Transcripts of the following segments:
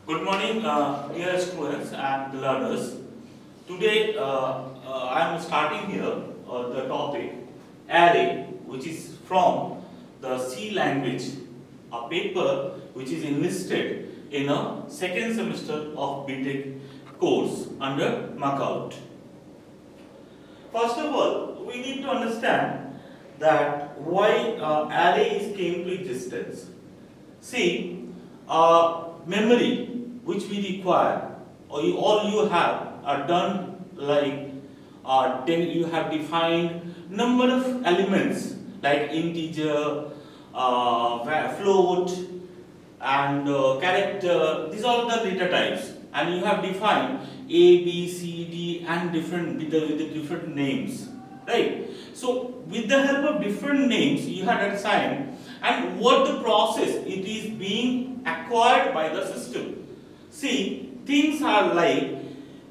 Good morning, dear students and learners. Today, I am starting here the topic array, which is from the C language, a paper which is enlisted in a second semester of BTech course under Macaut. First of all, we need to understand that why arrays came to existence. See, memory which we require, or all you have are done like then you have defined number of elements like integer, float, and character. These are the data types, and you have defined A, B, C, D, and different with the different names, right? So with the help of different names, you had assigned and what the process it is being acquired by the system. See, things are like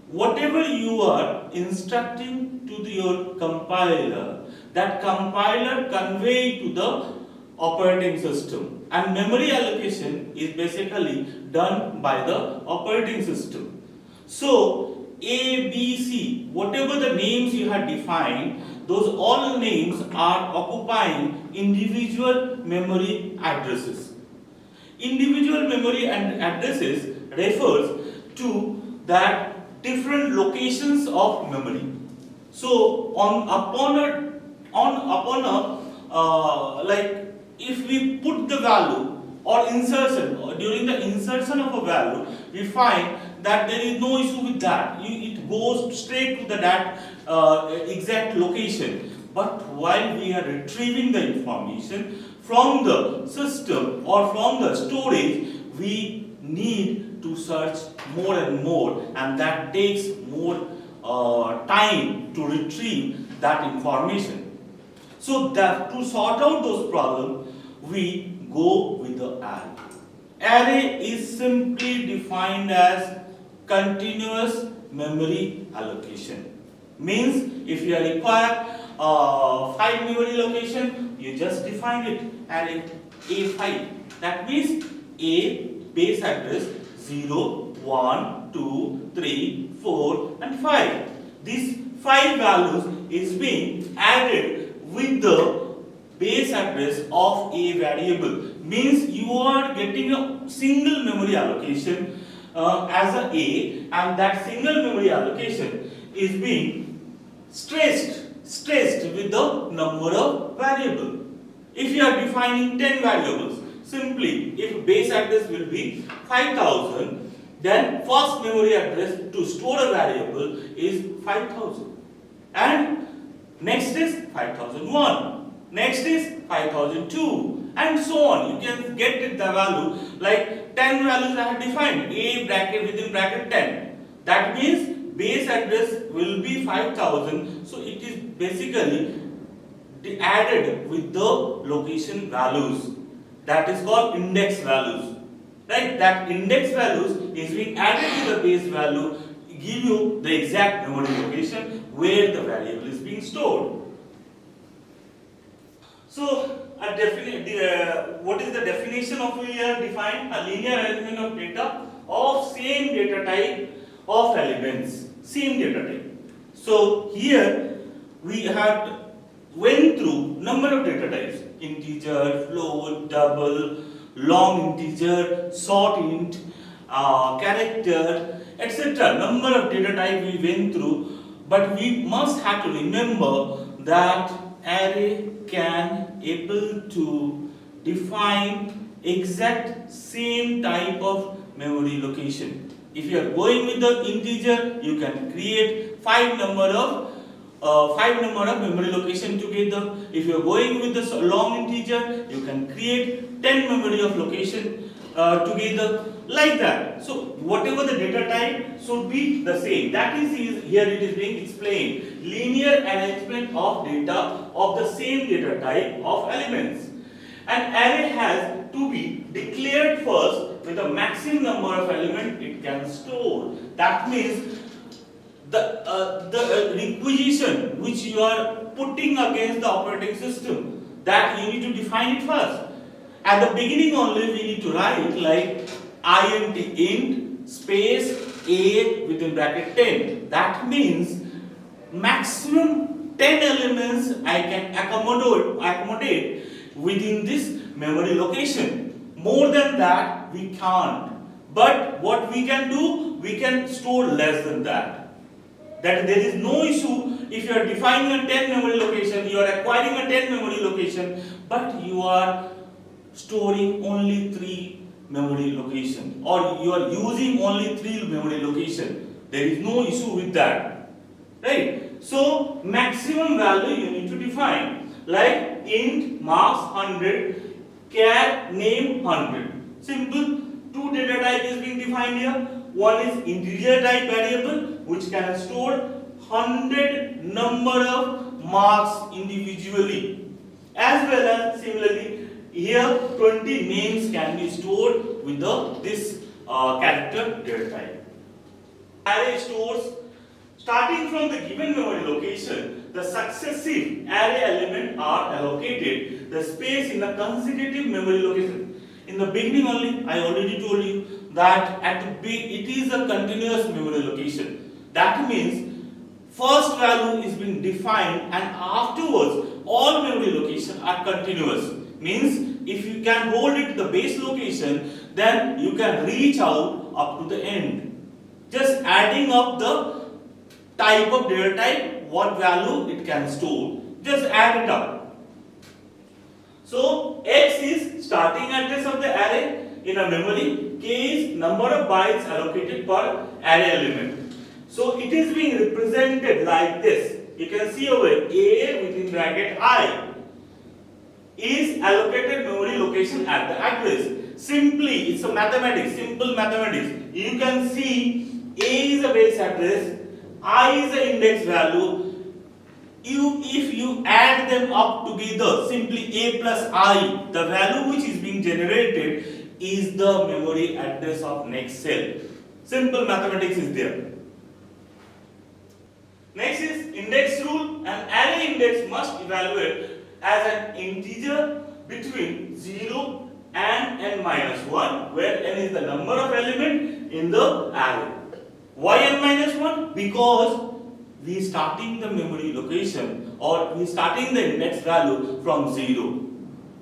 whatever you are instructing to your compiler, that compiler convey to the operating system, and memory allocation is basically done by the operating system. So A, B, C, whatever the names you have defined, those all names are occupying individual memory addresses. Individual memory and addresses refers to that different locations of memory. So upon a like if we put the value or insertion or during the insertion of a value, we find that there is no issue with that. It goes straight to that exact location. But while we are retrieving the information from the system or from the storage, we need to search more and more, and that takes more time to retrieve that information. So that to sort out those problems, we go with the array. Array is simply defined as continuous memory allocation. Means if you require 5 memory location, you just define it array A5. That means A base address 0, 1, 2, 3, 4 and 5. These 5 values is being added with the base address of a variable. Means you are getting a single memory allocation as a, and that single memory allocation is being stressed with the number of variables. If you are defining 10 variables, simply if base address will be 5000, then first memory address to store a variable is 5000, and next is 5001, next is 5002, and so on. You can get the value like 10 values I have defined, a bracket within bracket 10. That means base address will be 5000, so it is basically added with the location values. That is called index values, right? That index values is being added to the base value, give you the exact memory location where the variable is being stored. So what is the definition of we have defined? A linear arrangement of data of same data type of elements, same data type. So here we had went through number of data types: integer, float, double, long integer, short int, character, etc. Number of data type we went through, but we must have to remember that array can able to define exact same type of memory location. If you are going with the integer, you can create 5 number of memory location together. If you are going with the long integer, you can create 10 memory of location together, like that. So whatever the data type should be the same. That is here it is being explained. Linear arrangement of data of the same data type of elements. An array has to be declared first with a maximum number of elements it can store. That means the requisition which you are putting against the operating system, that you need to define it first. At the beginning only we need to write like int space a within bracket 10. That means maximum 10 elements I can accommodate within this memory location. More than that we can't. But what we can do, we can store less than that. That there is no issue if you are defining a 10 memory location, you are acquiring a 10 memory location, but you are storing only 3 memory location, or you are using only 3 memory location. There is no issue with that, right? So maximum value you need to define, like int marks 100, char name 100. Simple. 2 data type is being defined here. One is integer type variable which can store 100 number of marks individually, as well as similarly here 20 names can be stored with this character data type. Array stores, starting from the given memory location, the successive array element are allocated the space in a consecutive memory location. In the beginning only, I already told you that it is a continuous memory location. That means first value is being defined and afterwards all memory locations are continuous. Means if you can hold it to the base location, then you can reach out up to the end. Just adding up the type of data type, what value it can store. Just add it up. So x is starting address of the array in a memory, k is number of bytes allocated per array element. So it is being represented like this. You can see over a within bracket I is allocated memory location at the address. Simply, it's a mathematics, simple mathematics. You can see a is a base address, I is the index value. If you add them up together, simply a plus I, the value which is being generated is the memory address of next cell. Simple mathematics is there. Next is index rule. An array index must evaluate as an integer between 0 and n minus 1, where n is the number of element in the array. Why n minus 1? Because we starting the memory location, or we starting the index value from 0.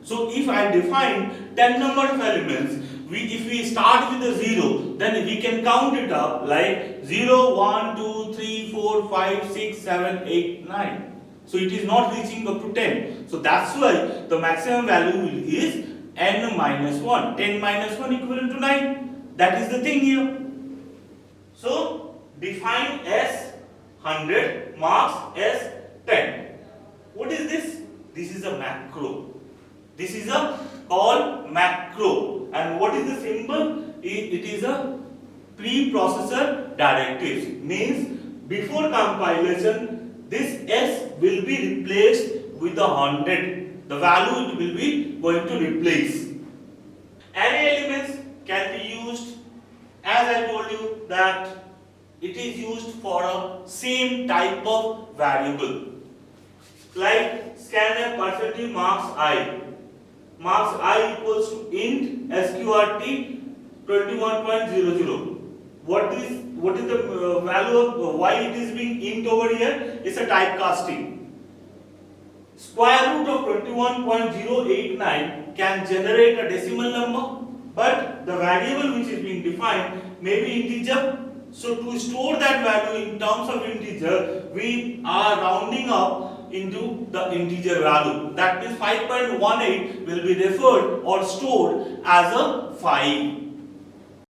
So if I define 10 number of elements, if we start with the 0, then we can count it up like 0, 1, 2, 3, 4, 5, 6, 7, 8, 9. So it is not reaching up to 10. So that's why the maximum value is n minus 1. 10 minus 1 equivalent to 9. That is the thing here. So define S 100, marks as 10. What is this? This is a macro. This is a called macro. And what is the symbol? It is a preprocessor directives. Means before compilation, this S will be replaced with the 100. The value it will be going to replace. Array elements can be used, as I told you, that it is used for a same type of variable. Like scanf percentage marks I. Marks I equals to int sqrt 21.00. What is the value of why it is being int over here? It's a typecasting. Square root of 21.089 can generate a decimal number, but the variable which is being defined may be integer. So to store that value in terms of integer, we are rounding up into the integer value. That means 5.18 will be referred or stored as a 5.